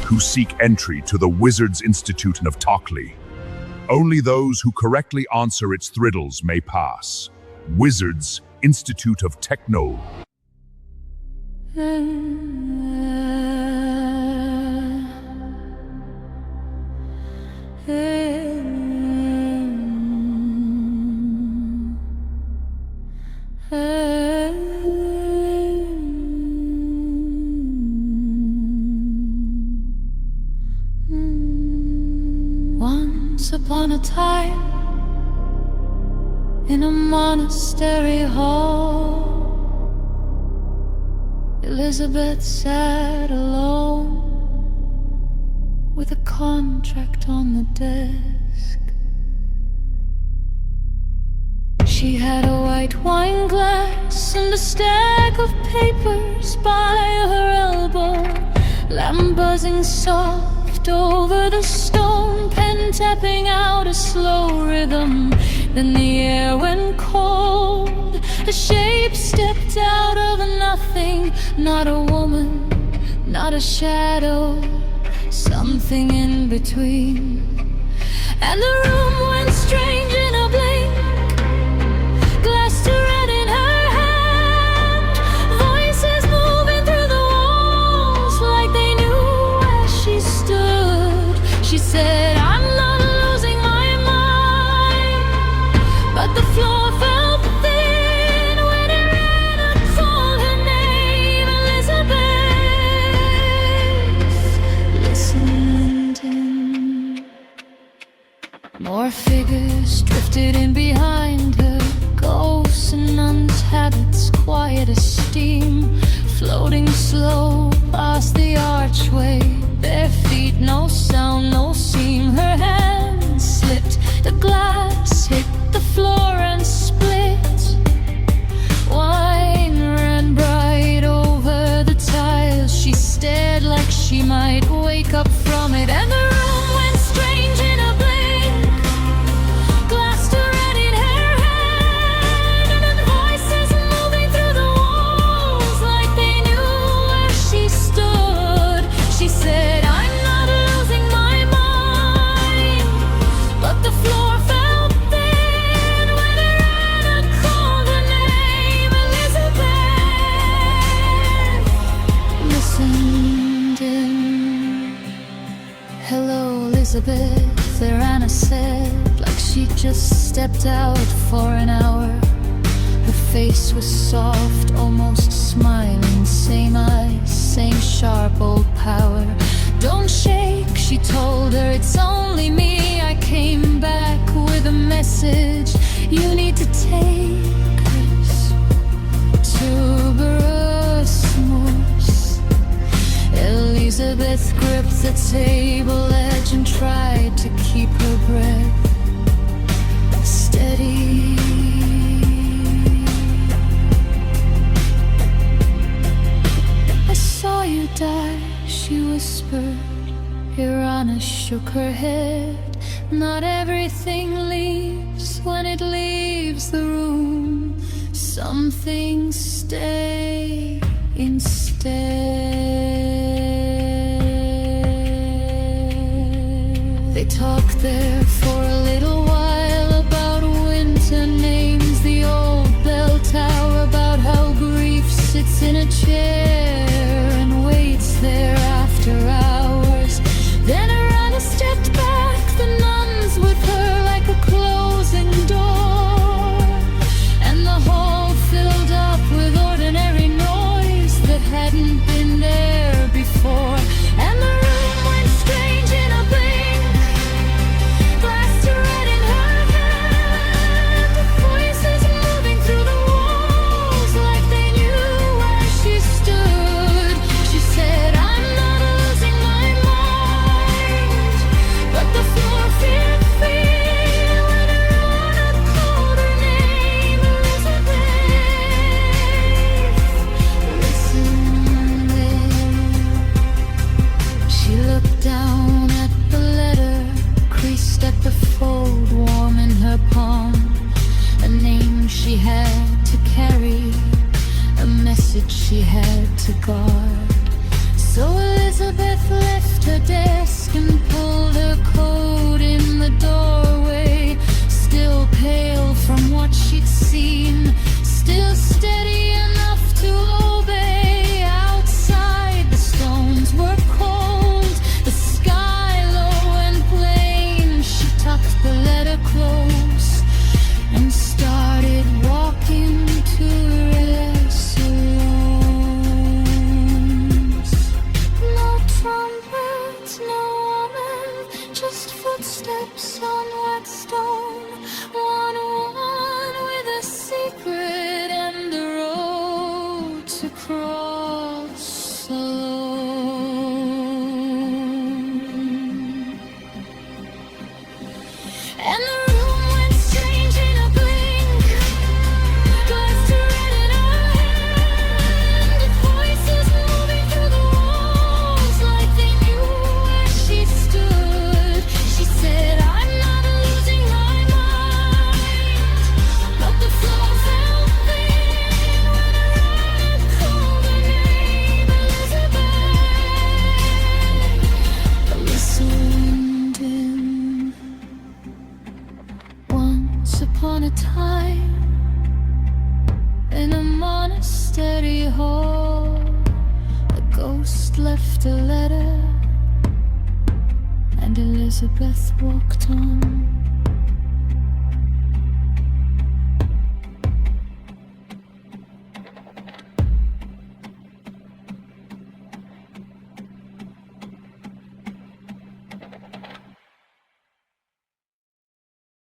who seek entry to the Wizards' Institute of Tockley. Only those who correctly answer its riddles may pass. Wizards' Institute of Techno. Once upon a time, in a monastery hall, Elizabeth sat alone with a contract on the desk. She had a white wine glass and a stack of papers by her elbow, lamp buzzing soft over the stone, pen tapping out a slow rhythm. Then the air went cold, a shape stepped out of nothing, not a woman, not a shadow, something in between. And the room went strange in a blink, glass to red in her hand, voices moving through the walls like they knew where she stood. She said, I'm not losing my mind, but the floor felt thin when Erana called her name, Elizabeth. Listened in. More figures drifted in behind her, ghosts and nuns' habits, quiet as steam, floating slow past the archway, bare feet, no sound, no seam. Her hand slipped, the glass hit the floor and split. Wine ran bright over the tiles. She stared like she might wake up from it, and the room went strange in a blink, glass to red in her hand, and then voices moving through the walls like they knew where she stood. She said, I'm not losing my mind, but the floor felt thin when Erana called her name, Elizabeth. Listened in. Hello, Elizabeth, Erana said, like she'd just stepped out for an hour. Her face was soft, almost smiling, same eyes, same sharp old power. Don't shake, she told her, it's only me. I came back with a message. You need to take this to Berosmus. Elizabeth gripped the table edge and tried to keep her breath steady. I saw you die, she whispered. Erana shook her head. Not everything leaves when it leaves the room. Some things stay instead. They talked there for a little while about winter names, the old bell tower, about how grief sits in a chair and waits there after hours. Then Erana stepped back, the nuns with her like a closing door, and the hall filled up with ordinary noise that hadn't been there before. And the room went strange in a blink, glass to red in her hand, voices moving through the walls like they knew where she stood. She said, I'm not losing my mind, but the floor felt thin when Erana called her name, Elizabeth. Listened in. She looked down at the letter, creased at the fold, warm in her palm. A name she had to carry, a message she had to guard. So Elizabeth left her her desk and pulled her coat in the doorway. Still pale from what she'd seen, still steady enough to obey. Outside the stones were cold, the sky low and plain. She tucked the letter close and started walking to restaurants. No trumpets, no woman, just footsteps on wet stone. One with a secret and a road to cross alone. And the room went strange in a blink. Glass to red in her hand. Voices moving through the walls like they knew where she stood. She said, I'm not losing my mind. But the floor felt thin when Erana called her name, Elizabeth. The listened in. Once upon a time, in a monastery hall, a ghost left a letter, and Elizabeth walked on.